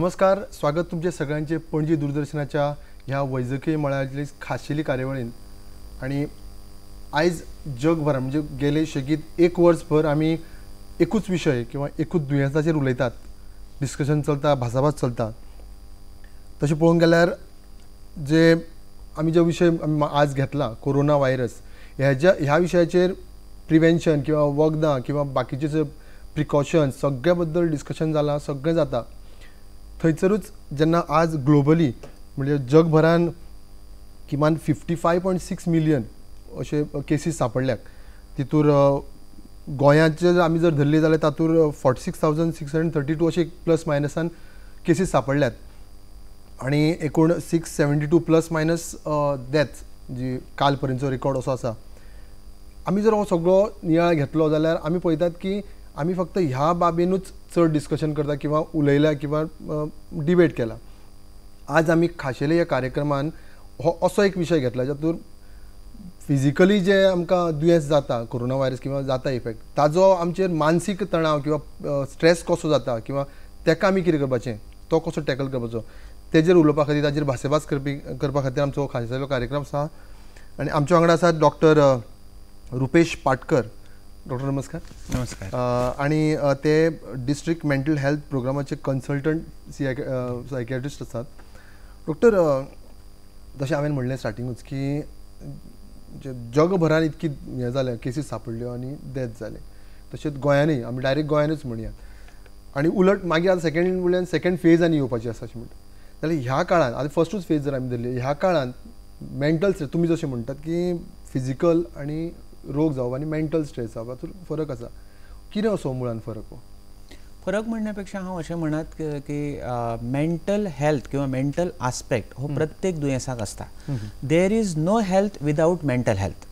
नमस्कार, स्वागत तुमचे सगळ्यांचे पणजी दूरदर्शनाच्या ह्या वैजकीय मळातली खाशेली कार्यावळीन. आणि आयज जगभर म्हणजे गेले शेगीत एक वर्सभर आमी एकूच विशय किंवा एकूच दुयेंसाचेर उलयतात, डिस्कशन चलता, भासाभास चलता. तशें पळोवंक गेल्यार जे आमी जो विशय आज घेतला कोरोना व्हायरस, ह्या विशयाचेर प्रिवेंशन किंवा वखदां किंवा बाकीचे जे प्रिकॉशन्स सगळ्या बद्दल डिस्कशन जालां, सगळें जाता. थंयसरूच जेन्ना आज ग्लोबली म्हणजे जगभरान किमान 55.6 मिलियन अशे केसीस सापडल्यात. तितूर गोंयाचे आमी जर धरले जाल्यार तातूंत 46,632 अशे प्लस मायनसान केसीस सापडल्यात. आणि एकूण 672 प्लस मायनस डेथ्स जी काल पर्यंतचो रिकॉर्ड असो आसा. आमी जर हो सगळो नियाळ घेतलो जाल्यार आमी पळयतात की आमी फक्त ह्या बाबीनूच चड डिस्कशन करता किंवा उलयल्या किंवा डिबेट केला. आज आमी खाशेले ह्या कार्यक्रमान हो असो एक विशय घेतला जातूंत फिजिकली जे आमकां दुयेंस जाता, कोरोना व्हायरस किंवा जाता इफेक्ट, ताजो आमचेर मानसीक तणाव किंवा स्ट्रेस कसो जाता किंवा तेका आमी कितें करपाचें, तो कसो टॅकल करपाचो, तेजेर उलोवपा खातीर, ताजेर भासाभास करपा खातीर आमचो खाशेलो कार्यक्रम आसा. आनी आमच्या वांगडा आसात डॉक्टर रुपेश पाटकर. डॉक्टर नमस्कार. नमस्कार. आणि ते डिस्ट्रिक्ट मेंटल हेल्थ प्रोग्रामाचे कन्सल्टंट सायकियाट्रिस्ट आसात. डॉक्टर, जशें हांवें म्हणलें स्टार्टिंगूच की जगभरान इतकी हें जालें, केसीस सापडल्यो आनी डेथ जाले. तशेंच गोंयानूय आमी डायरेक्ट गोंयानूच म्हणया. आनी उलट मागीर आतां सेकंड म्हणल्यार सेकंड फेज आनी येवपाची आसा अशें म्हणटा. जाल्यार ह्या काळान आतां फस्टूच फेज जर आमी धरली, ह्या काळान मेंटल स्ट्रेस, तुमी जशें म्हणटात की फिजिकल आनी रोग जावप आनी मेंटल स्ट्रेस जावप हातूंत फरक आसा. कितें असो मुळान फरक हो? फरक म्हणण्यापेक्षा हांव अशें म्हणत की मेंटल हेल्थ किंवा मेंटल आस्पेक्ट हो प्रत्येक दुयेंसाक आसता. There is no health without mental health.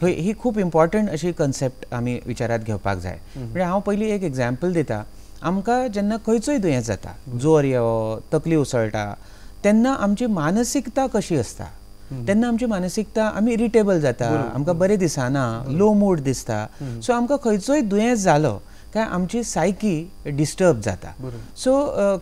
ही खूप इम्पॉर्टंट अशी कन्सेप्ट आमी विचारात घेवपाक जाय. म्हणजे हांव पयलीं एक एग्जाम्पल दिता. आमकां जेन्ना खंयचोय दुयेंस जाता, जोर येवो, तकली उसळटा, तेन्ना आमची मानसिकता कशी आसता, तेन्ना आमची मानसिकता आमी इरिटेबल जाता, आमकां बरें दिसना, लो मूड दिसता. सो आमकां खंयचोय दुयेंस जालो काय आमची सायकी डिस्टर्ब जाता. सो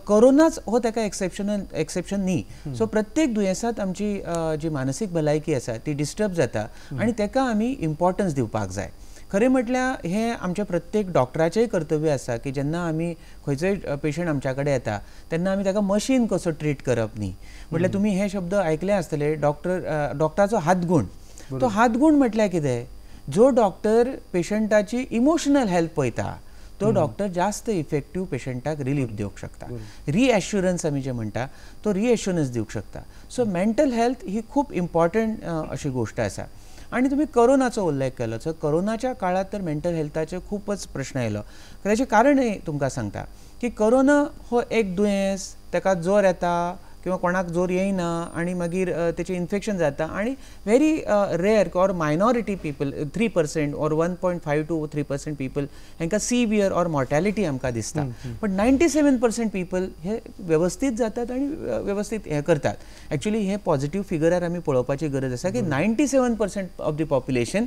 कोरोनाच हो ताका एक्सेप्शन न्ही. सो प्रत्येक दुयेंसात आमची जी मानसीक भलायकी आसा ती डिस्टर्ब जाता आनी ताका आमी इम्पॉर्टन्स दिवपाक जाय. खरें म्हटल्यार हें आमच्या प्रत्येक डॉक्टराचेंय कर्तव्य आसा की जेन्ना आमी खंयचोय पेशंट आमच्या कडेन येता तेन्ना आमी ताका मशीन कसो ट्रीट करप न्ही. म्हटल्यार तुमी हे शब्द आयकले आसतले, डॉक्टराचो हातगुण. तो हातगुण म्हटल्यार कितें? जो डॉक्टर पेशंटाची इमोशनल हेल्थ पळयता तो डॉक्टर जास्त इफेक्टीव पेशंटाक रिलीफ दिवंक शकता. रिएश्युरन्स आमी जे म्हणटा तो रिएश्युरन्स दिवंक शकता. सो मेंटल हेल्थ ही खूप इम्पॉर्टंट अशी गोष्ट आसा. आणि तुम्ही कोरोनाचो उल्लेख केलो. सो कोरोनाच्या काळात तर मेंटल हेल्थाचे खूपच प्रश्न आयलो. त्याचे कारणय तुमकां सांगता की कोरोना हो एक दुयेंस, ताका जोर येता किंवा कोणाक जोर येयना आणि मागीर तेचे इन्फेक्शन जाता आणि very rare or minority people 3% or 1.5 to 3% people हांकां सिवियर ऑर मॉर्टॅलिटी आमकां दिसता. बट 97% पीपल हे व्यवस्थित जातात आणि व्यवस्थित हे करतात. ॲक्च्युली हे पॉझिटिव्ह फिगरार आमी पळोवपाची गरज आसा की 97% of the population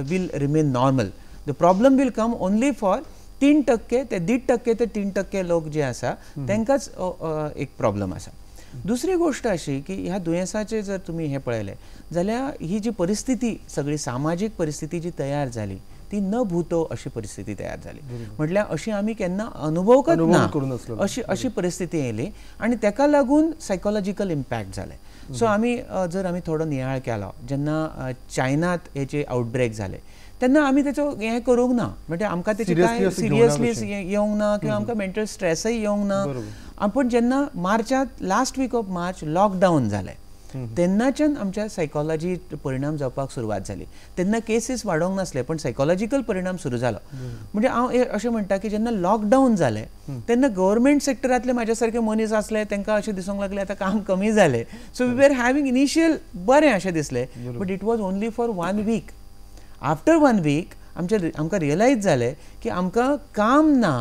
will remain normal. The problem will come only for 3% ते 1.5% ते 3% लोक जे आसा तांकांच एक प्रॉब्लम आसा. दुसरी गोष्ट अशी की ह्या दुयेंसाचे जर तुम्ही हे पळयले जाल्यार ही जी परिस्थिती, सगळी सामाजिक परिस्थिती जी तयार झाली ती न भूतो अशी परिस्थिती तयार झाली. म्हटल्यार अशी आमी केन्ना अनुभवकच ना अशी परिस्थिती येयली आणि ताका लागून सायकोलॉजिकल इम्पॅक्ट जाले. सो आमी जर आमी थोडो नियाळ केलो, जेन्ना चायनात हेचे आउटब्रेक जाले तेन्ना आमी तेचो हें करूंक ना. म्हणजे आमकां तेची काय सिरियसली येवंक ना किंवा आमकां मेंटल स्ट्रेसय येवंक ना. पण जेन्ना मार्चात, last week of March lockdown जालें तेन्नाच्यान आमच्या सायकोलॉजी परिणाम जावपाक सुरवात जाली. तेन्ना केसीस वाडोंक नासले पण सायकोलॉजिकल परिणाम सुरू जालो. म्हणजे हांव अशें म्हणटा की जेन्ना लॉकडावन जालें तेन्ना गव्हर्मेंट सेक्टरांतले म्हाज्या सारके मनीस आसले तांकां अशें दिसूंक लागलें आतां काम कमी जालें. So we were having initial बरें अशें दिसलें. But it was only for 1 week. After 1 week आमकां रियलायज जालें की आमकां काम ना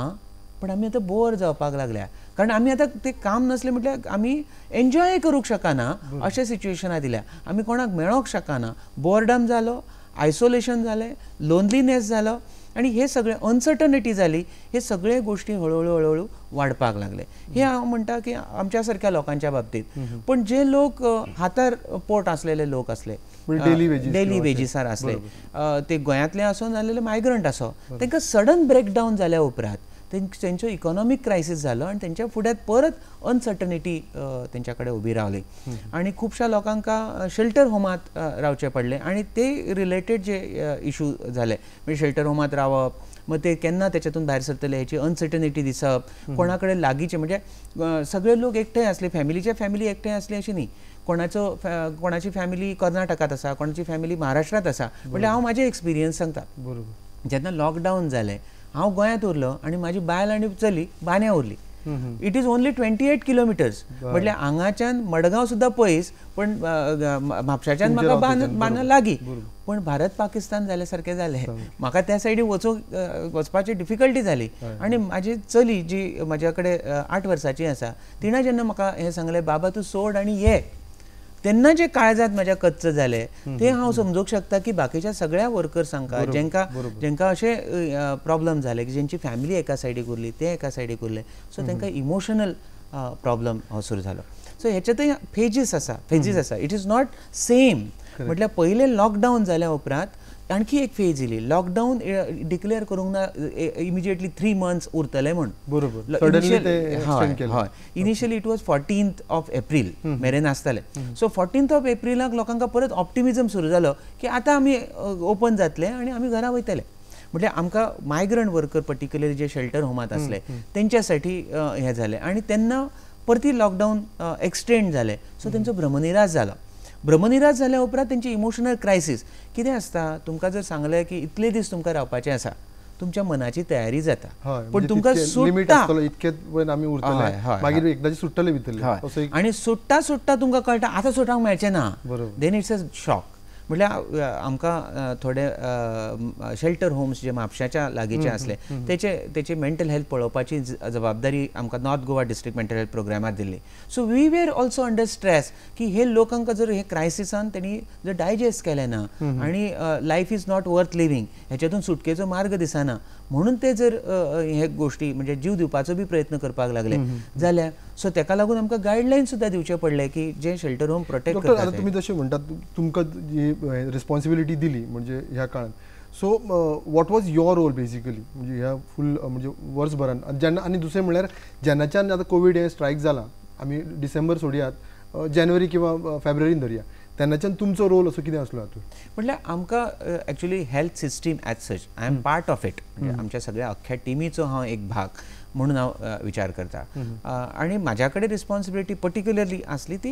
पण आमी आतां बोर जावपाक लागल्या. कारण आमी आतां ते काम नसलें म्हटल्यार आमी एन्जॉय करूंक शकना अशें सिच्युएशनां दिल्या. आमी कोणाक मेळोंक शकना. बोर्डम जालो, आयसोलेशन जालें, लोनलीनेस जालो आणि हे सगळे अनसर्टनिटी जाली, हे सगळे गोष्टी हळूहळू वाडपाक लागले. हे हांव म्हणटा की आमच्या सारक्या लोकांच्या बाबतीत. पण जे लोक हातार पोट असलेले लोक असले, डेली वेजीसार असले, ते गोंयांतले आसो नाजाल्यार मायग्रंट आसो, तांकां सडन ब्रेकडावन जाल्या उपरांत तेंचो इकॉनॉमिक क्रायसीस जालो आणि त्यांच्या फुड्यात परत अनसर्टनिटी तेंच्या कडेन उबी रावली. आणि खुबशा लोकांक शेल्टर होमात रावचे पडले आणि ते रिलेटेड जे इशू झाले, म्हणजे शेल्टर होमात रावप, मग ते केन्ना त्याच्यातून भायर सरतले हेची अनसर्टनिटी दिसप, कोणा कडेन लागींचे, म्हणजे सगळे लोक एकठांय असले, फॅमिली एकठांय असली अशी न्ही. कोणाची फॅमिली कर्नाटकात आसा, कोणाची फॅमिली महाराष्ट्रात आसा. म्हणजे हांव म्हाजे एक्सपिरियन्स सांगता. बरोबर. जेन्ना लॉकडावन जालें, हांव गोंयांत उरलो आणि माझी बायल आनी चली बान्या उरली. It is only 28 kilometres. म्हटल्यार हांगाच्यान मडगांव सुद्दां पयस, पण म्हापशाच्यान म्हाका बांदा लागीं. पण भारत पाकिस्तान जाल्या सारकें जालें. म्हाका त्या सायडीन वचपाची डिफिकल्टी जाली. आणि म्हाजी चली जी म्हाज्या कडेन 8 वर्सांची आसा, तिणें जेन्ना म्हाका हें सांगलें, बाबा तूं सोड आनी ये, तेन्ना जे काळजात म्हाज्या कच्च जाले ते हांव समजूंक शकता की बाकीच्या सगळ्या वर्कर्सांका जेंका अशे प्रॉब्लेम जाले, की जेंची फॅमिली एका सायडीक उरली, ते एका सायडीक उरले, सो तांकां इमोशनल प्रॉब्लेम हो सुरू जालो. सो हेच्यातय फेजीस आसा. It is not same. म्हटल्यार पयले लॉकडावन जाल्या उपरांत आणखी एक फेज येयली. लॉकडावन डिक्लेअर करूंक ना इमिजिएटली 3 months उरतले म्हण. बरोबर. हय. Initially it was 14th of April मेरेन आसताले. सो 14th of April लोकांका परत ऑप्टिमिझम सुरू जालो की आतां आमी ओपन जातले आनी आमी घरा वयतले. म्हणजे आमकां मायग्रंट वर्कर पर्टिक्युलरली जे शेल्टर होमात असले तेंच्यासाठी हे जालें आनी तेन्ना परती लॉकडावन एक्सटेंड जालें. सो तेंचो भ्रमनिरास जालो. भ्रमनिरास जाल्या उपरांत तेंची इमोशनल क्रायसीस कितें आसता, तुमकां जर सांगलें की इतले दीस तुमकां रावपाचें आसा, तुमच्या मनाची तयारी जाता, पण तुमकां सुट्टा आनी सुट्टा तुमकां कळटा आतां सुटांक मेळचें ना. Then it's a shock. म्हटल्यार आमकां थोडे शेल्टर होम्स जे म्हापशाच्या लागींचे असले तेचे मेंटल हेल्थ पळोवपाची जबाबदारी आमकां North Goa district mental health प्रोग्रामार दिल्ली. So we were also under stress की हे लोकांका जर हे क्रायसिसान त्यांनी जर डायजेस्ट केलें ना आनी life is not worth living, हेच्यातून सुटकेचो मार्ग दिसना, म्हणून ते जर हे गोष्टी म्हणजे जीव दिवपाचो बी प्रयत्न करपाक लागले जाल्यार सो तेका लागून आमकां गायडलायन सुद्दां दिवचे पडले की जे शेल्टर होम प्रोटेक्ट करतात. आता तुम्ही जशें म्हणटात तुमकां जी रिस्पॉन्सिबिलिटी दिली म्हणजे ह्या काळात, so what was your role basically म्हणजे ह्या फूल म्हणजे वर्सभरान जेन्ना, आनी दुसरें म्हणल्यार जेन्नाच्यान आतां कोवीड हे स्ट्रायक जाला, आमी डिसेंबर सोडयात, जानेवारी किंवा फेब्रुवारीन धरया, तेन्नाच्यान तुमचो रोल असो कितें आसलो हातूंत? म्हटल्यार आमकां actually health system as such I am part of it. म्हणजे आमच्या सगळ्या अख्ख्या टिमीचो हांव एक भाग म्हणून हांव विचार करता. आनी म्हाज्या कडेन रिस्पॉन्सिबिलिटी पर्टिक्युलरली आसली ती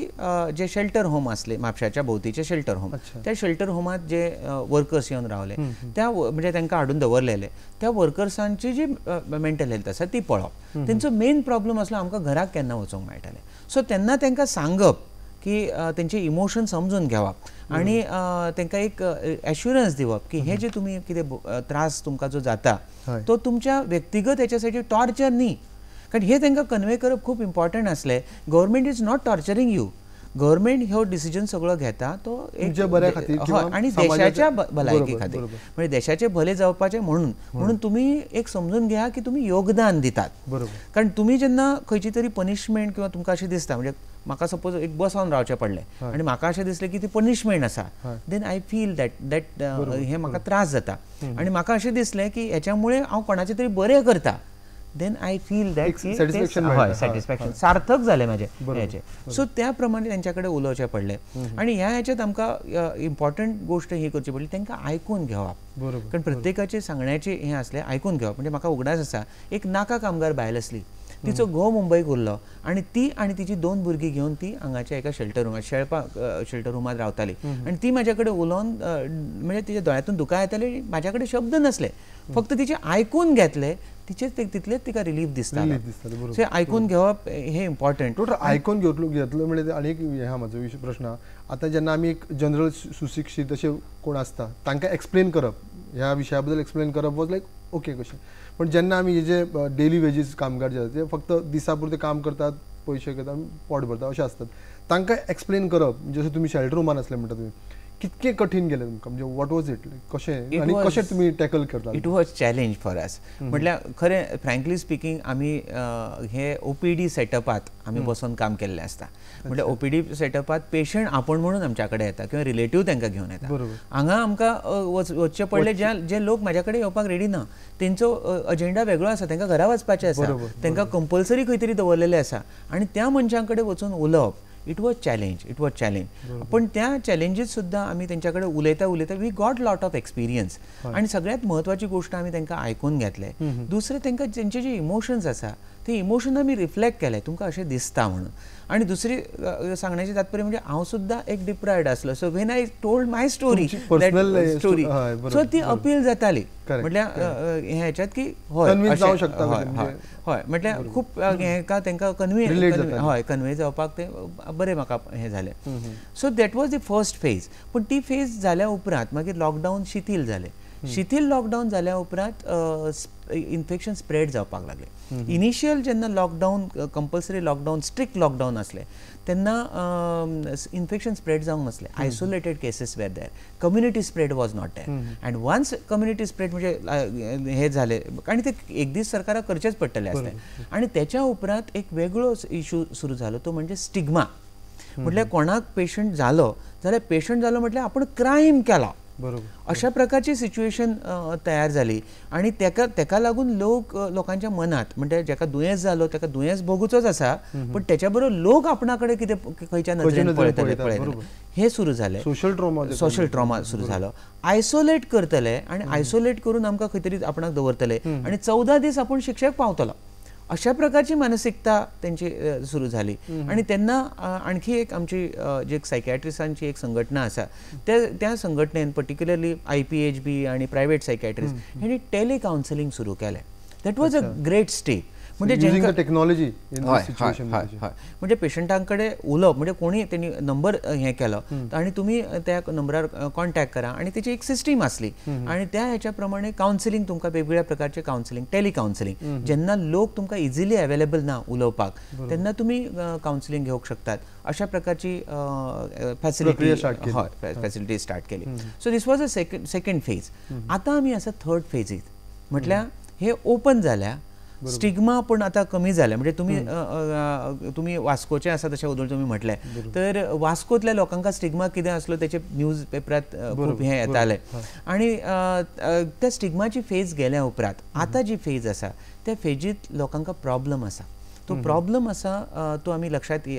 जे शेल्टर होम आसले म्हापशाच्या भोंवतीचे शेल्टर होम, त्या शेल्टर होमात जे वर्कर्स येवन रावले त्या म्हणजे तांकां हाडून दवरलेले त्या वर्कर्सांची जी मेंटल हेल्थ आसा ती पळोवप. तेंचो मेन प्रॉब्लम आसलो आमकां घराक केन्ना वचूंक मेळटलें. सो तेन्ना तांकां सांगप की तेंचे इमोशन समजून घेवप आनी तांकां एक एश्युरन्स दिवप की हे जे तुमी कितें त्रास तुमकां जो जाता तो तुमच्या व्यक्तिगत हेच्यासाठी टॉर्चर न्ही. कारण हे तांकां कन्वे करप खूब इम्पॉर्टंट आसलें. Government is not torturing you. Government हो डिसिजन सगळो घेता तो आनी देशाच्या भलायकी खातीर, म्हणजे देशाचे भले जावपाचे म्हणून तुम्ही एक समजून घ्या की तुम्ही योगदान दितात. कारण तुम्ही जेन्ना खंयची तरी पनिशमेंट किंवा तुमकां अशें दिसता, म्हणजे म्हाका सपोज एक बसोन रावचें पडलें आनी म्हाका अशें दिसलें की ती पनिशमेंट आसा, देन आय फील दॅट हे म्हाका त्रास जाता आनी म्हाका अशें दिसलें की हेच्यामुळे हांव कोणाचें तरी बरें करता, then I feel that satisfaction सार्थक जालें म्हाजें हेचें. सो त्या प्रमाणे तेंच्या कडेन उलोवचें पडलें. आनी ह्या हेच्यात आमकां इम्पॉर्टंट गोश्ट ही करची पडली, तांकां आयकून घेवप. कारण प्रत्येकाचे सांगण्याचें हें आसलें आयकून घेवप. म्हणजे म्हाका उगडास आसा, एक नाका कामगार बायल आसली, तिचो घोव मुंबईक उरलो आनी ती आनी तिची 2 भुरगीं घेवन ती हांगाच्या एका शेल्टर होमात शेल्टर होमात रावताली. आनी ती म्हाज्या कडेन उलोवन म्हणजे तिच्या दोळ्यांतून दुकां येताली, म्हाज्या कडेन शब्द नासले, फक्त तिचे आयकून घेतले, तितलेच तिका रिलीफ दिसतालो. सो आयकून घेवप हे इम्पॉर्टंट. आयकून घेतलो म्हणजे आनी एक हा म्हजो प्रश्न, आतां जेन्ना आमी एक जनरल सुशिक्षीत अशे कोण आसता तांकां एक्सप्लेन करप, ह्या विशया बद्दल एक्सप्लेन करप वॉज लायक ओके कशें. पण जेन्ना आमी हे जे डेली वेजीस कामगार जे आसात ते फक्त दिसा पुरते काम करतात, पयशे घेतात, पोट भरतात अशें आसतात, तांकां एक्सप्लेन करप, जशें तुमी शेल्टर होमान आसले म्हणटा तुमी, कितके कठीण गेले तुमकां म्हणजे वॉट वॉज इट कशें आनी कशें तुमी टॅकल करता? It was challenge for us. म्हटल्यार खरें फ्रँकली स्पिकींग आमी हे OPD सेटअपात आमी बसून काम केल्लें आसता. म्हटल्यार OPD सेटअपात पेशंट आपण म्हणून आमच्या कडेन येता किंवा रिलेटिव्ह तांकां घेवन येता. हांगा आमकां वचचें पडलें जे लोक म्हाज्या कडेन येवपाक रेडी ना तेंचो अजेंडा वेगळो आसा, तांकां घरा वचपाचें आसा, तांकां कंपल्सरी खंय तरी दवरलेलें आसा आनी त्या मनशां कडेन वचून उलोवप इट वॉज चॅलेंज. पण त्या चॅलेंजीस सुद्दां आमी तेंच्या कडेन उलयता we got lot of experience आनी सगळ्यात म्हत्वाची गोष्ट आमी तांकां आयकून घेतले. दुसरें तांकां तेंचे जे इमोशन्स आसा ते इमोशन आमी रिफ्लेक्ट केले तुमकां अशें दिसता म्हणून. आणि दुसरी सांगण्याची तात्पर्य म्हणजे हांव सुद्दां एक डिप्रायड आसलो. So when I told my story so ती अपील जाताली. म्हटल्यार ह्याच्यात की हय म्हटल्यार खूब हेका तांकां कन्वे जावपाक ते बरें म्हाका हें जालें. So that was the first phase. पूण ती फेज जाल्या उपरांत मागीर लॉकडावन शिथील जालें. लॉकडावन जाल्या उपरांत इन्फेक्शन स्प्रेड जावपाक लागलें. इनिशियल जेन्ना lockdown compulsory lockdown strict lockdown असलें तेन्ना इन्फेक्शन स्प्रेड जावंक नासलें. Isolated cases were there, community spread was not there. And once community spread म्हणजे हे झाले आणि ते एक दीस सरकाराक करचेच पडटले आसले. आणि त्याच्या उपरांत एक वेगळो इशू सुरू जालो तो म्हणजे स्टिग्मा. म्हटल्यार कोणाक पेशंट जालो जाल्यार पेशंट जालो म्हटल्यार आपण क्रायम केला अशा प्रकारची सिच्युएशन तयार जाली. आणि तेका लागून लोकांच्या मनात म्हणजे जेका दुयेंस जालो तेका दुयेंस भोगूचोच आसा पण त्याच्या बरोबर लोक आपणा कडेन कितें खंयच्या नदरेन पळयतले हे सुरू जालें. सोशल ट्रॉमा सुरू जालो. आयसोलेट करतले आणि आयसोलेट करून आमकां खंय तरी आपणाक दवरतले आणि 14 दीस आपण शिक्षेक पावतलो अशा प्रकारची मानसिकता त्यांची सुरू झाली. आणि त्यांना आणखी एक आमची जे सायकॅट्रिस्टांची एक संघटना आसा त्या संघटनेन पर्टिक्युलरली IPHB आणि प्रायव्हेट सायकॅट्रिस्ट ह्यांनी टेली कावन्सिलिंग सुरू केलें. That was a great step. म्हणजे टेक्नॉलॉजी म्हणजे पेशंटांकडे उलोवप म्हणजे कोणी त्यांनी नंबर हे केलो आणि तुम्ही त्या नंबरार कॉन्टॅक्ट करा आणि त्याची एक सिस्टीम असली आणि त्या ह्याच्या प्रमाणे काउन्सिलिंग तुमकां वेगवेगळ्या प्रकारचे काउन्सिलिंग टेली काउन्सिलिंग जेन्ना लोक तुमकां इजिली अवेलेबल ना उलोवपाक तेन्ना तुम्ही काउन्सिलिंग घेवंक शकतात. अशा प्रकारची फॅसिलिटी स्टार्ट केली. So this was a second phase. आता आमी आसा थर्ड फेजीत. म्हटल्यार हे ओपन जाल्या स्टिग्मा पण आता कमी झाला. म्हणजे तुम्ही वास्कोचे आसा तशें उदळ तुम्ही म्हटलें तर वास्कोतल्या लोकांका स्टिग्मा कितें आसलो त्याचे न्यूज पेपरात खूब हे येताले. आणि त्या स्टिग्माची फेज गेल्या उपरांत आता जी फेज आसा त्या फेजीत लोकांका प्रॉब्लम आसा. तो प्रॉब्लम आसा तो आमी लक्षात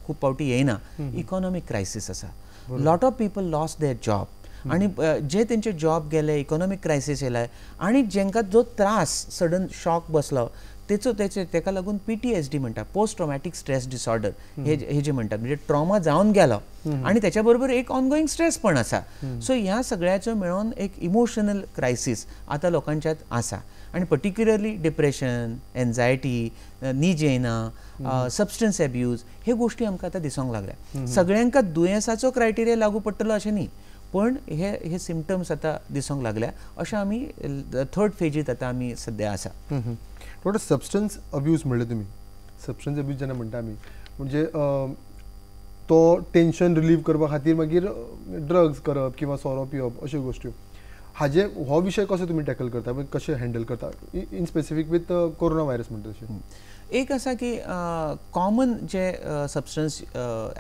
खूब फावटी येयना. इकॉनॉमिक क्रायसीस आसा. Lot of people lost there job आणि जे त्यांचे जॉब गेले इकॉनॉमिक क्रायसीस येयला आणि जेंका जो त्रास सडन शॉक बसलो तेका लागून PTSD म्हणटा पोस्ट ट्रॉमॅटिक स्ट्रेस डिसऑर्डर हे जे म्हणटात म्हणजे ट्रॉमा जावन गेलो आणि त्याच्या बरोबर एक ऑनगोईंग स्ट्रेस पण आसा. सो ह्या सगळ्याचो मेळून एक इमोशनल क्रायसीस आता लोकांच्यात आसा. आणि पर्टिक्युलरली डिप्रेशन एन्झायटी न्हीद येयना सबस्टन्स एब्यूज हे गोष्टी आमकां आतां दिसोंक लागल्या. सगळ्यांका दुयेंसाचो क्रायटेरिया लागू पडटलो अशें न्ही पण हे सिम्पटम्स आता दिसोंक लागल्या. अशें आमी थर्ड फेजीत आता आमी सध्या आसा. थोडं सबस्टन्स अब्यूज म्हणले तुमी. सबस्टन्स अब्यूज जेन्ना म्हणटा आमी म्हणजे तो टेन्शन रिलीव करपा खातीर मागीर ड्रग्स करप किंवा सोरो पिवप अश्यो गोश्ट्यो हाजे हो विशय कसो तुमी टॅकल करता कशें हँडल करता in specific with corona virus म्हणटा तशें. एक आसा की कॉमन जे सबस्टन्स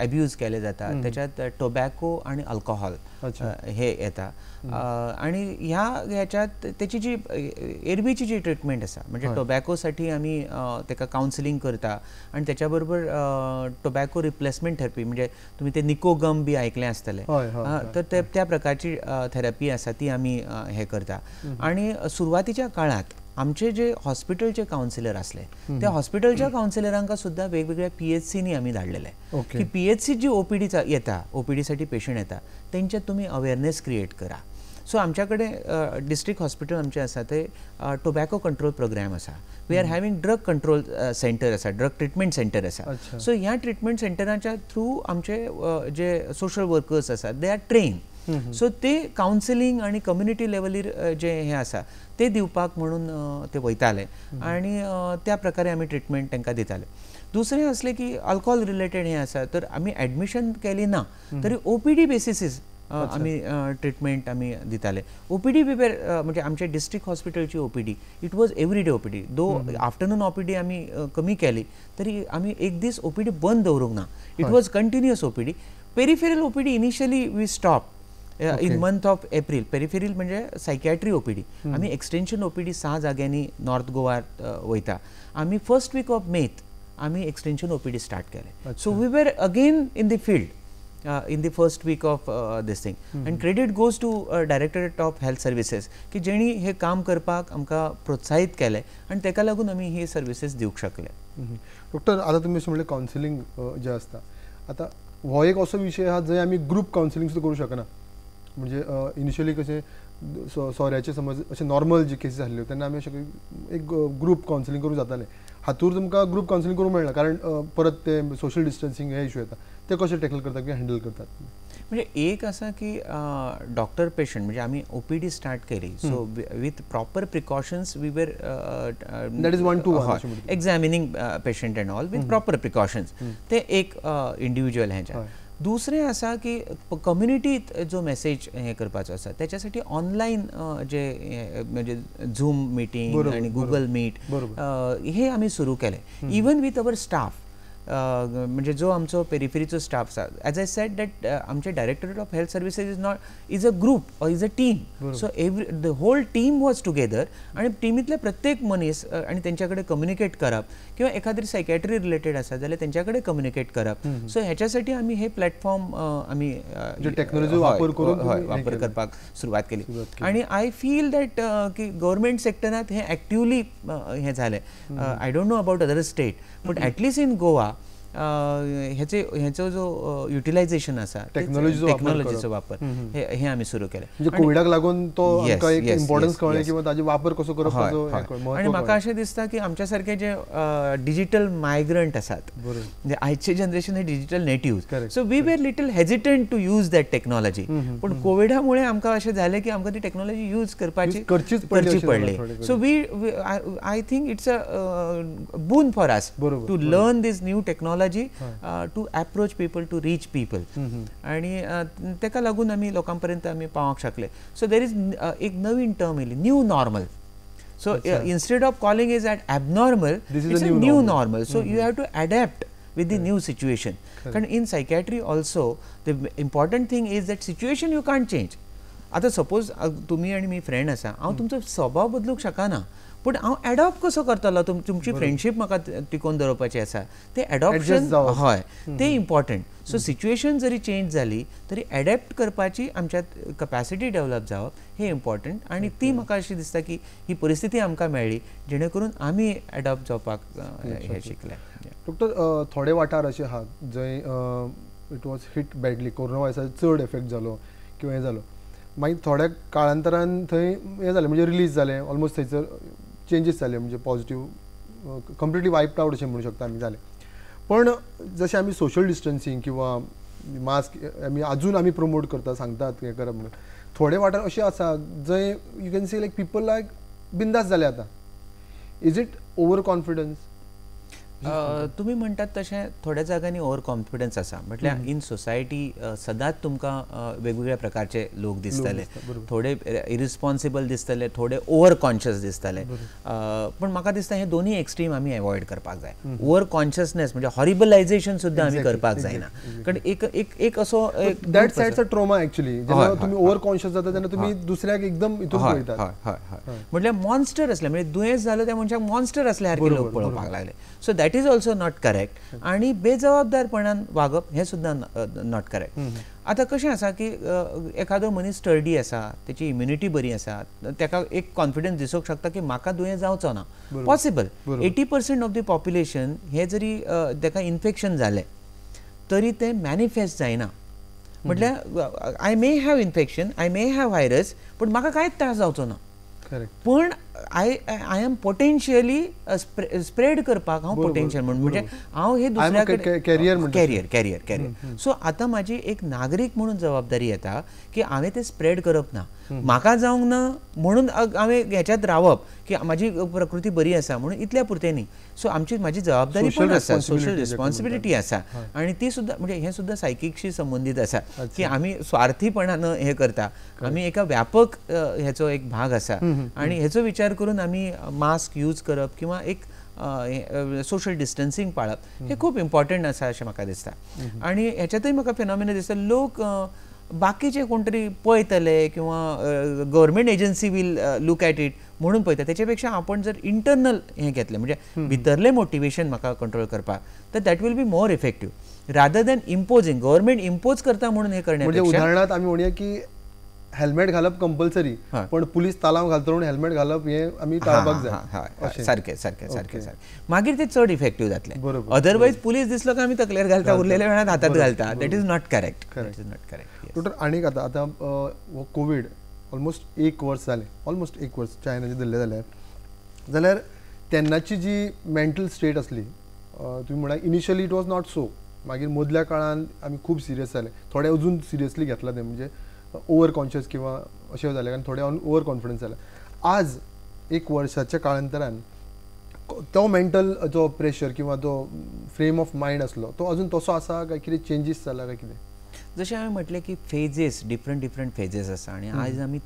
एब्यूज केले जाता त्याच्यात टोबॅको आणि अल्कोहॉल हे येता. आणि ह्याच्यात त्याची जी एरवीची जी ट्रिटमेंट आसा म्हणजे टोबॅकोसाठी आमी तेका काउन्सिलिंग करता आणि त्याच्या बरोबर टोबॅको रिप्लेसमेंट थेरपी म्हणजे तुम्ही ते निकोगम बी आयकलें आसतलें तर त्या प्रकारची थेरपी आसा ती आमी हे करता. आणि सुरवातीच्या काळात आमचे जे हॉस्पिटलचे काउन्सिलर असले त्या हॉस्पिटलच्या काउन्सिलरांका सुद्धा वेगवेगळ्या PHCनी आम्ही धाडलेले की PHC जी OPD येता OPD साठी पेशंट येता तेंच्यात तुम्ही अवेअरनेस क्रिएट करा. सो आमच्याकडे डिस्ट्रिक्ट हॉस्पिटल आमचे आसा ते टोबॅको कंट्रोल प्रोग्राम आसा. We are having drug control centre आसा ड्रग ट्रिटमेंट सेंटर आसा. सो ह्या ट्रिटमेंट सेंटराच्या थ्रू आमचे जे सोशल वर्कर्स आसा दे आर ट्रेन. सो ते काउन्सिलिंग आणि कम्युनिटी लेवलीर जे हे आसा ते दिवपाक म्हणून ते वयताले आणि त्या प्रकारे आमी ट्रिटमेंट तांकां दिताले. दुसरें असलें की अल्कोहॉल रिलेटेड हे आसा तर आमी एडमिशन केली ना तरी OPD बेसिसीस आमी ट्रिटमेंट आमी दिताले. OPD वी वेर म्हणजे आमच्या डिस्ट्रिक्ट हॉस्पिटलची OPD it was everyday OPD. Though afternoon OPD आमी कमी केली तरी आमी एक दीस OPD बंद दवरूंक ना. It was continuous OPD. Peripheral OPD initially we stop in month of April. Peripheral म्हणजे सायकॅट्री OPD. आमी एक्सटेन्शन OPD 6 जाग्यांनी नॉर्थ गोवात वयता. आमी फर्स्ट वीक ऑफ मेत आमी एक्सटेन्शन OPD स्टार्ट केले. So we were again in the field in the first week of this thing. And credit goes to Directorate of Health Services की जेणी हे काम करपाक आमकां प्रोत्साहित केले आणि तेका लागून आमी हे सर्विसेस दिवंक शकले. डॉक्टर आता तुम्ही अशें म्हणलें कावन्सिलींग जे आसता आता हो एक असो विशय आहा जंय आमी ग्रुप कावन्सिलींग सुद्दां करूं शकना. म्हणजे इनिशियली कशें सोऱ्याचे समज अशें नॉर्मल जी केसीस आसल्यो तेन्ना आमी अशें एक ग्रुप कावन्सिलींग करूं जातालें. हातूर तुमकां ग्रुप कावन्सिलींग करूंक मेळना कारण परत ते सोशल डिस्टन्सिंग हे इशू येता. ते कशें टॅकल करतात किंवा हँडल करतात? म्हणजे एक असा की डॉक्टर पेशंट म्हणजे आम्ही OPD स्टार्ट केली. So with proper precautions we were that is 1-to-1 examining patient and all with proper precautions. ते एक इंडिव्हिज्युअल ह्याच्या. दुसरें आसा की कम्युनिटीत जो मेसेज हे करपाचो आसा त्याच्यासाठी ऑनलाईन जे म्हणजे झूम मिटींग आणि गुगल मीट हे आम्ही सुरू केले. इवन विथ अवर स्टाफ म्हणजे जो आमचो पेरिफेरीचो स्टाफ आसा. एज आय सेड दॅट आमचे directorate of health services is a group is a team. So the whole team was together आणि टीमीतले प्रत्येक मनीस आणि त्यांच्याकडे कम्युनिकेट करप किंवा एखादी सायकॅट्री रिलेटेड आसा जाल्यार त्यांच्याकडे कम्युनिकेट करप. सो ह्याच्यासाठी आम्ही हे प्लॅटफॉर्म आम्ही टेक्नॉलॉजी वापर करपाक सुरवात केली. आणि आय फील दॅट की गव्हर्मेंट सेक्टरात हे ॲक्टिवली हे झाले. I don't know about other state but at least in Goa ह्याचो जो युटिलायझेशन आसा टेक्नॉलॉजीचो वापर हे आम्ही सुरू केले. म्हणजे कोविडाक लागून तो आमकां एक इम्पॉर्टन्स कळ्ळें किंवा ताजे वापर कसो करपाचो. आणि म्हाका अशें दिसता की आमच्या सारखे जे डिजिटल मायग्रंट आसात म्हणजे आयचे जनरेशन हे digital native. So we were little hesitant to use that technology. पण कोविडामुळे आमकां अशें जालें की आमकां ती टेक्नॉलॉजी यूज करपाची पडली. So we I think it's a boon for us to learn this new technology to approach people to reach people. आणि तेका लागून आमी लोकांपर्यंत आमी पावंक शकले. सो देर इज एक नवीन टर्म येयली new normal. So instead of calling it as abnormal, it's a new normal. So you have to adapt with the new situation. Because in psychiatry also, the important thing is that situation you can't change. आता suppose तुम्ही आणि मी friend आसा हांव तुमचो स्वभाव बदलूंक शकना पण हांव एडॉप्ट कसो करतलो तुमची फ्रेंडशीप म्हाका टिकोवन दवरपाची आसा ते एडॉप्शन हय ते इम्पॉर्टंट. सो सिच्युएशन जरी चेंज जाली तरी एडॅप्ट करपाची आमच्यात कॅपॅसिटी डेव्हलप जावप हे इम्पॉर्टंट. आणि ती म्हाका अशी दिसता की ही परिस्थिती आमकां मेळ्ळी जेणे करून आमी एडॉप्ट जावपाक हे शिकले. डॉक्टर थोडे वाठार अशे आहात जंय it was hit badly corona व्हायरसाचो चड एफेक्ट जालो किंवा हे जालो मागीर थोड्या काळांतरान थंय हे जालें म्हणजे रिलीज जालें ऑलमोस्ट थंयसर चेंजीस जाले म्हणजे पॉझिटिव्ह कंप्लिटली वायप्ड आउट अशें म्हणू शकता आमी जालें. पण जशें आमी सोशल डिस्टन्सिंग किंवा मास्क आमी प्रमोट करता सांगतात हें करप म्हणून थोडे वाठार अशे आसा जंय you can say like people like बिंदास जाले आतां. Is it over confidence? तुम्ही म्हणटात तशें थोड्या जाग्यांनी ओवर कॉन्फिडन्स आसा. म्हटल्यार इन सोसायटी सदांच तुमकां वेगवेगळ्या प्रकारचे लोक दिसतले. थोडे इरिस्पॉन्सिबल दिसतले थोडे ओवर कॉन्शियस दिसतले. पण म्हाका दिसता हे दोन्ही एक्स्ट्रीम आमी अवॉइड करपाक जाय. ओवर कॉन्शियसनेस म्हणजे हॉरिबलायझेशन सुद्दां आमी करपाक जायना. कारण एक असो that sides a trauma actually जेन्ना तुमी ओवर कॉन्शियस जाता तेन्ना तुमी दुसऱ्याक एकदम हितून पळयतात. म्हटल्यार मॉन्स्टर असले म्हणजे दुयेंस जालो त्या मनशाक मॉन्स्टर असल्या सारखे लोक पळोवपाक लागले. So that is also not correct. आणि बेजबाबदारपणान वागप हे सुद्दां नॉट करेक्ट. आता कशें आसा की एखादो मनीस स्टर्डी आसा त्याची इम्युनिटी बरी आसा तेका एक कॉन्फिडन्स दिसूंक शकता की म्हाका दुयेंस जावचो ना. पॉसिबल 80% ऑफ द पॉप्युलेशन हे जरी तेका इन्फेक्शन जालें तरी ते मॅनिफेस्ट जायना. म्हटल्यार I may have infection I may have virus पण म्हाका कांयच त्रास जावचो ना. पण आय एम पोटेन्शियली स्प्रेड करपाक हांव पोटेन्शियल म्हणजे हांव हे दुसऱ्या कॅरियर. सो आतां म्हाजी एक नागरीक म्हणून जबाबदारी येता की हांवें ते स्प्रेड करप ना. म्हाका जावंक ना म्हणून हांवें ह्याच्यात रावप की म्हाजी प्रकृती बरी आसा म्हणून इतल्या पुरते न्ही. सो म्हाजी जबाबदारी पण आसा, सोशल रिस्पॉन्सिबिलिटी आसा आनी ती सुद्दां म्हणजे हें सुद्दां सायकीकशी संबंदीत आसा की आमी स्वार्थीपणान हे करता, आमी एका व्यापक हेचो एक भाग आसा आनी हेचो विचार करून आमी मास्क यूज करप किंवा एक सोशल डिस्टन्सिंग पाळप हे खूप इम्पॉर्टंट आसा अशें म्हाका दिसता. आनी ह्याच्यातूय म्हाका फिनॉमिना दिसता लोक बाकीचे कोण तरी पळयतले किंवा government agency will look at it म्हणून पळयता, त्याच्या पेक्षा आपण जर इंटरनल हें घेतलें म्हणजे भितरलें मोटिवेशन म्हाका कंट्रोल करपाक, तर that will be more effective rather than imposing. Government impose करता म्हणून हे करण्यापेक्षा म्हणजे उदाहरणार्थ आमी म्हणया की हेल्मेट घालप कंपल्सरी, पण पुलीस तालाव घालता म्हणून हेल्मेट घालप हे आमी टाळपाक जाय. सारकें सारकें सारकें सारकें मागीर ते चड इफेक्टीव जातलें. अदरवायज पुलीस दिसलो की आमी तकलेर घालता, उरलेल्या वेळात हातात घालता. That is not correct. Doctor आनीक आतां कोवीड ऑलमोस्ट 1 वर्स जालें, ऑलमोस्ट 1 वर्स चायनाचे धरले जाल्यार तेन्नाची जी मेंटल स्टेट आसली, तुमी म्हणा initially it was not so, मागीर मदल्या काळान आमी खूब सिरियस जाले, थोडे अजून सिरियसली घेतला ते म्हणजे ओवर कॉन्शियस किंवा अशें जालें आनी थोडे ओवर कॉन्फिडन्स जाले. आज 1 वर्साच्या काळांतरान तो मेंटल जो प्रेशर किंवा तो फ्रेम ऑफ मायंड आसलो तो अजून तसो आसा काय कितें चेंजीस जाला काय कितें? जशें हांवें म्हटलें की फेजीस डिफरंट फेजीस आसा आनी आयज आमी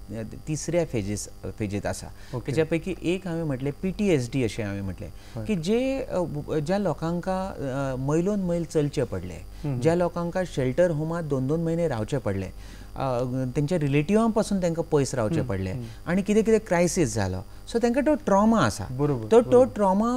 तिसऱ्या फेजीत आसा. तेच्या पैकी एक हांवें म्हटलें PTSD अशें हांवें म्हटलें की ज्या लोकांक मैलोन मैल चलचें पडलें, ज्या लोकांक शेल्टर होमात 2-2 म्हयने रावचें पडलें, तेंच्या रिलेटिवां पासून तांकां पयस रावचें पडलें आनी कितें कितें क्रायसीस जालो, सो तांकां तो ट्रॉमा आसा. तो ट्रॉमा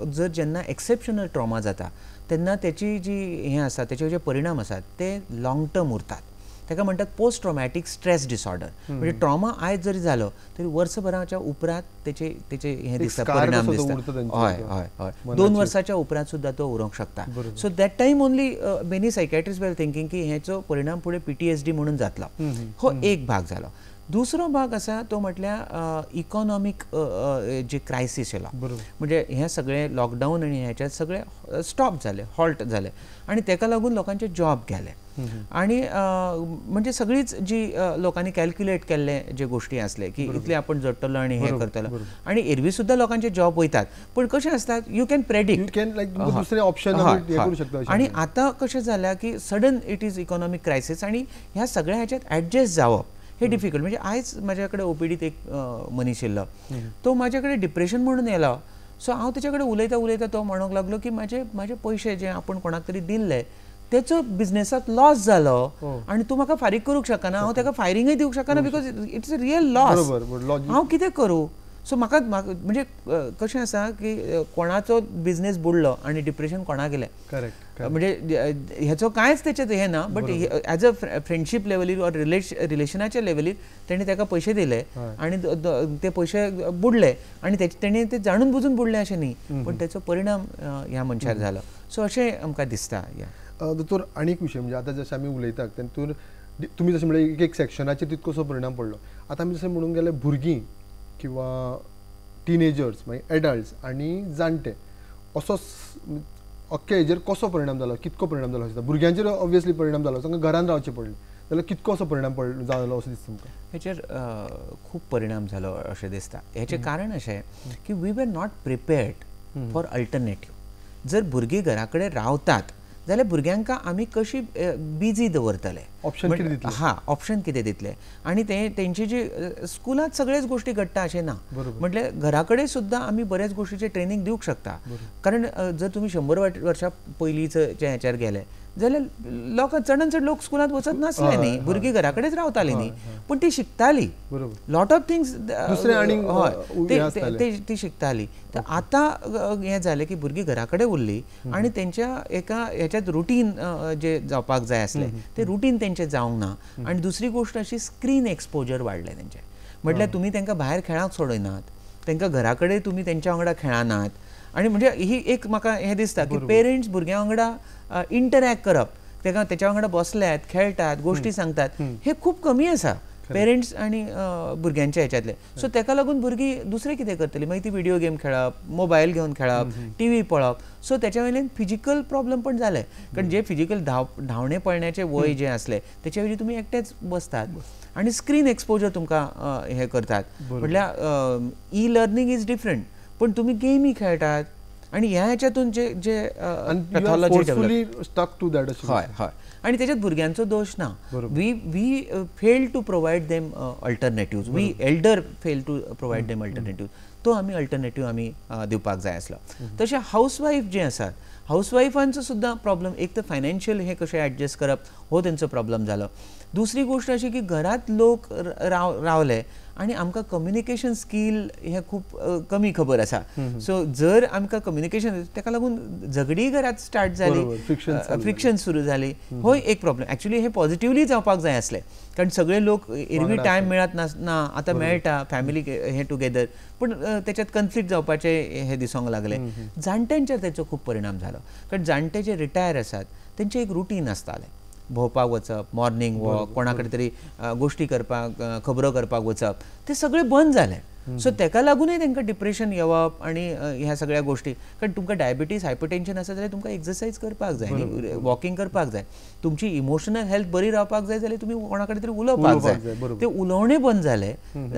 जर जेन्ना एक्सेप्शनल ट्रॉमा जाता तेन्ना त्याची जी हें आसा तेचे जे परिणाम आसात ते लाँग टर्म उरतात. ताका म्हणटात पोस्ट ट्रॉमॅटीक स्ट्रेस डिसऑर्डर. म्हणजे ट्रॉमा आयज जरी जालो तरी वर्सभराच्या उपरांत तेचे हें दिसता, परिणाम दिसता. हय हय हय 2 वर्साच्या उपरांत सुद्दां तो उरोंक शकता. So that time only many psychiatrists were thinking की हेचो परिणाम फुडें PTSD म्हणून जातलो. हो एक भाग जालो. दुसरो भाग आसा तो म्हटल्यार इकॉनॉमीक जे क्रायसीस येयला, म्हणजे हे सगळे लॉकडावन आनी ह्याच्यात सगळे स्टॉप जाले, हॉल्ट जाले आनी ताका लागून लोकांचे जॉब गेले. आनी म्हणजे सगळीच जी लोकांनी कॅल्क्युलेट केल्ले जे गोष्टी आसले की इतले आपण जडटलो आनी हे करतलो आनी एरवी सुद्दां लोकांचे जॉब वयतात, पण कशें आसता यू कॅन प्रेडिक्ट दुसरे ऑप्शन करू शकता. आनी आतां कशें जाल्या की sudden it is economic crisis आनी ह्या सगळ्या ह्याच्यात ऍडजस्ट जावप हे डिफिकल्ट. म्हणजे आयज म्हाज्या कडेन ओपीडीत एक मनीस येयलो, तो म्हाज्या कडेन डिप्रेशन म्हणून येयलो. सो हांव तेच्या कडेन उलयता तो म्हणूंक लागलो की म्हाजे पयशे जे आपण कोणाक तरी दिल्ले तेचो बिझनेसात लॉस जालो आनी तूं म्हाका फारीक करूंक शकना, हांव ताका फायरिंगय दिवंक शकना because it's a real loss, हांव कितें करूं? सो म्हाका म्हणजे कशें आसा की कोणाचो बिझनेस बुडलो आनी डिप्रेशन कोणाक गेलें, म्हणजे हेचो कांयच तेचें हें ना, बट एज अ फ्रेंडशीप लेवलीर ऑर रिलेशनाच्या लेवलीर तेणी ताका पयशे दिले आनी ते पयशे बुडले आनी तेणी ते जाणून बुजून बुडले अशें न्ही, पण तेचो परिणाम ह्या मनशार जालो. सो अशें आमकां दिसता. दोतोर आनी एक विशय म्हणजे आतां जशें आमी उलयतात तेतूर तुमी जशें म्हणलें एक सेक्शनाचेर तितकोसो परिणाम पडलो. आतां आमी जशें म्हणूंक गेले भुरगीं किंवा टिनेजर्स मागीर एडल्ट्स आनी जाणटे असो अख्ख्या हेजेर कसो परिणाम जालो, कितको परिणाम जालो दिसता? भुरग्यांचेर ऑब्वियसली परिणाम जालो, तांकां घरान रावचें पडलें जाल्यार कितको असो परिणाम जालो असो दिसता तुमकां? हेचेर खूब परिणाम जालो अशें दिसता. हेचें कारण अशें की we were not prepared for alternative. जर भुरगीं घरा कडेन रावतात जाल्यार भुरग्यांक आमी कशी बिजी दवरतले, ऑप्शन कितें दितले आनी तेंची जी स्कुलांत सगळेच गोष्टी घडटा अशें ना, म्हटल्यार घरा कडेन सुद्दां आमी बऱ्याच गोष्टीचें ट्रेनींग दिवंक शकता. कारण जर तुमी 100 वर्सां पयलींच्या हेच्यार गेले जाल्यार लोकां चडांत चड लोक स्कुलांत वचत नासले न्ही, भुरगीं घरा कडेच रावतालीं न्ही, पण ती शिकतालीं लॉट ऑफ थिंग्स, ती शिकतालीं. तर आतां हें जालें की भुरगीं घरा कडेन उरलीं आनी तेंच्या एका हेच्यात रुटीन जे जावपाक जाय आसलें ते रुटीन तेंचें जावंक ना. आनी दुसरी गोश्ट अशी स्क्रीन एक्सपोजर वाडलें तेंचें, म्हटल्यार तुमी तांकां भायर खेळाक सोडयनात, तांकां घरा कडेन तुमी तेंच्या वांगडा खेळनात. आनी म्हणजे ही एक म्हाका हें दिसता की पेरंट्स भुरग्यां वांगडा इंटरॅक्ट करप, तेच्या वांगडा बसल्यात, खेळटात, गोश्टी सांगतात, हे खूब कमी आसा पेरंट्स आनी भुरग्यांच्या हेच्यातले. सो ताका लागून भुरगीं दुसरें कितें करतलीं, मागीर ती व्हिडिओ गेम खेळप, मोबायल घेवन खेळप, टीव्ही पळप. सो त्याच्या वयल्यान फिजिकल प्रॉब्लेम पण जाले, कारण जे फिजिकल धावणे पळण्याचे वय जे असले त्याच्या वेळी तुम्ही एकटेच बसतात आणि स्क्रीन एक्सपोजर तुमकां हे करतात. म्हटल्यार ई लर्निंग इज डिफरंट, पण तुम्ही गेमी खेळटात आणि ह्या ह्याच्यातून जे जे pathology develop stuck to that. हय हय, आणि त्याच्यात भुरग्यांचो दोष ना. We fail to provide them alternative, we elder fail to provide them alternative. तो आमी अल्टरनेटिव्ह आमी दिवपाक जाय आसलो. तशें हाऊसवाईफ जे आसात, हाऊसवाईफांचो सुद्दां प्रॉब्लेम, एक तर फायनान्शियल हे कशें एडजस्ट करप हो तेंचो प्रॉब्लेम जालो. दुसरी गोष्ट अशी की घरात लोक रावले आणि आमकां कम्युनिकेशन स्कील हे खूप कमी खबर आसा. सो जर आमकां कम्युनिकेशन, ताका लागून झगडी घरात स्टार्ट जाली, फ्रिक्शन सुरू जाली, हो एक प्रॉब्लेम. एक्चुअली हे पॉझिटिव्हली जावपाक जाय आसले, कारण सगळे लोक एरवी टायम मेळत ना, आतां मेळटा फॅमिली हे टुगेदर, पण त्याच्यात कन्फ्लिक्ट जावपाचे हे दिसोंक लागले. जाणट्यांचेर तेचो खूप परिणाम जालो, कारण जाणटे जे रिटायर आसात तेंचे एक रुटीन आसतालें. भोंवपाक वचप, मॉर्निंग वॉक, कोणा कडेन तरी गोश्टी करपाक, खबरो करपाक वचप, ते सगळें बंद जालें. सो ताका लागूनय तांकां डिप्रेशन येवप आणि ह्या सगळ्या गोश्टी. कारण तुमकां डायबिटीज, हायपरटेन्शन आसा जाल्यार तुमकां एक्सरसाइज करपाक जाय, वॉकिंग करपाक जाय. तुमची इमोशनल हेल्थ बरी रावपाक जाय जाल्यार तुमी कोणा कडेन तरी उलोवपाक जाय. ते उलोवणे बंद जाले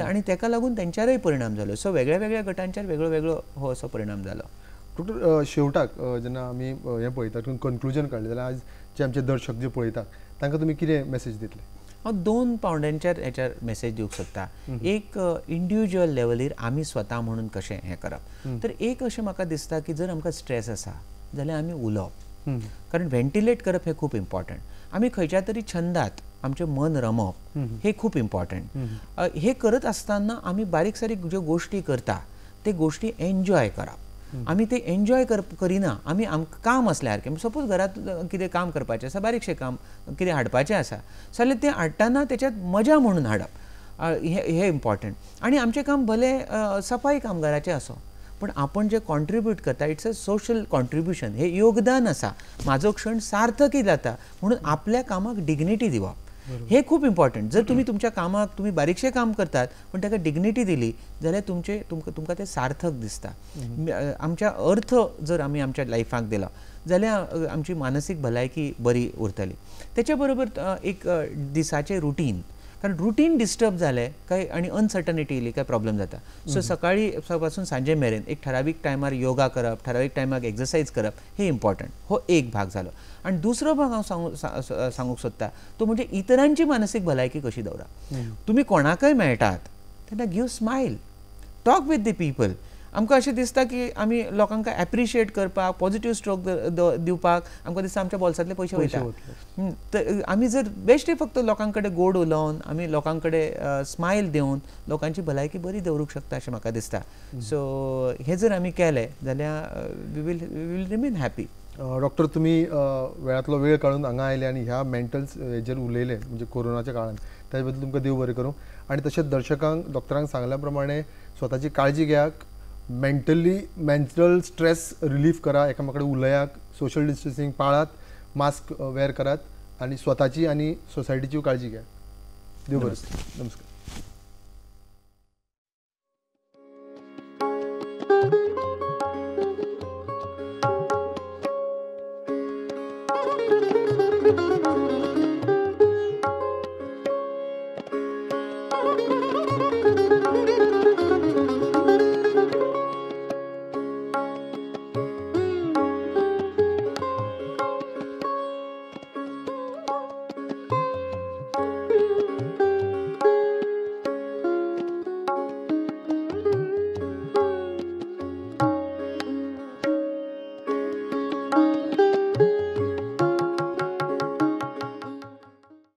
आणि ताका लागून तेंच्यारय परिणाम जालो. सो वेगळ्या वेगळ्या गटांचेर वेगळो वेगळो हो असो परिणाम जालो. डॉक्टर, शेवटाक जेन्ना आमी हें पळयतात, कन्क्लुजन काडलें जाल्यार आज जे आमचे दर्शक जे पळयतात तांकां तुमी कितें मेसेज दितले? हांव 2 पावंड्यांचेर हेचेर मेसेज दिवंक सोदता. एक इंडिव्हिज्युअल लेवलीर आमी स्वता म्हणून कशें हें करप. तर एक अशें म्हाका दिसता की जर आमकां स्ट्रेस आसा जाल्यार आमी उलोवप, कारण व्हेंटिलेट करप हें खूब इम्पॉर्टंट. आमी खंयच्या तरी छंदात आमचें मन रमप हें खूब इम्पॉर्टंट. हे करत आसतना आमी बारीक सारीक ज्यो गोश्टी करता ते गोश्टी एन्जॉय करप. आमी ते एन्जॉय करिना, आमी काम असल्यार, सपोज घरात कितें काम करपाचें आसा, बारीकशें काम कितें हाडपाचें आसा जाल्यार तें हाडटाना त्याच्यात मजा म्हणून हाडप, हे इम्पॉर्टंट. आनी आमचें काम भले सफाई कामगाराचें आसो, पण आपण जे कॉन्ट्रिब्यूट करता इट्स अ सोशल कॉन्ट्रिब्युशन, हे योगदान आसा. म्हाजो क्षण सार्थकी जाता म्हणून आपल्या कामाक डिग्निटी दिवप, हे खूप इम्पॉर्टंट. जर तुम्ही तुमच्या कामाक तुम्ही बारीकशें काम करतात पण ताका डिग्निटी दिली जाल्यार तुमकां ते सार्थक दिसता. आमच्या अर्थ जर आमी आमच्या लायफाक दिला जाल्यार आमची मानसीक भलायकी बरी उरतली. त्याच्या बरोबर एक दिसाचें रुटीन, कारण रुटीन डिस्टर्ब जालें काय आनी अनसर्टनिटी येयली काय प्रॉब्लेम जाता. सो सकाळी पासून सांजे मेरेन एक ठरावीक टायमार योगा करप, ठरावीक टायमार एक्सरसाइज करप, हे इम्पॉर्टंट. हो एक भाग जालो. आणि दुसरो भाग हांव सांगूंक सोदता तो म्हणजे इतरांची मानसीक भलायकी कशी दवरप. तुम्ही कोणाकय मेळटात तेन्ना give smile, talk with the people. आमकां अशें दिसता की आमी लोकांक एप्रिशिएट करपाक, पॉझिटिव्ह स्ट्रोक दिवपाक आमकां दिसता आमच्या बोल्सांतले पयशे वयता. तर आमी जर बेश्टे फक्त लोकां कडेन गोड उलोवन, आमी लोकां कडेन स्मायल दिवन लोकांची भलायकी बरी दवरूंक शकता अशें म्हाका दिसता. सो हे जर आमी केलें जाल्यार we will remain happy. Doctor, तुम्ही वेळातलो वेळ काढून हांगा आयले आणि ह्या मेंटल हेजेर उलयले म्हणजे कोरोनाच्या काळात, त्याच्या बद्दल तुमकां देव बरें करूं. आणि तशेंच दर्शकांक डॉक्टरांक सांगल्या प्रमाणे स्वताची काळजी घेयात, मेंटल स्ट्रेस रिलीफ करा, एकामेकां कडेन उलयात, सोशल डिस्टन्सिंग पाळात, मास्क वेअर करात आणि स्वताची आणि सोसायटीची काळजी घ्या. देव बरें. नमस्कार. Thank you.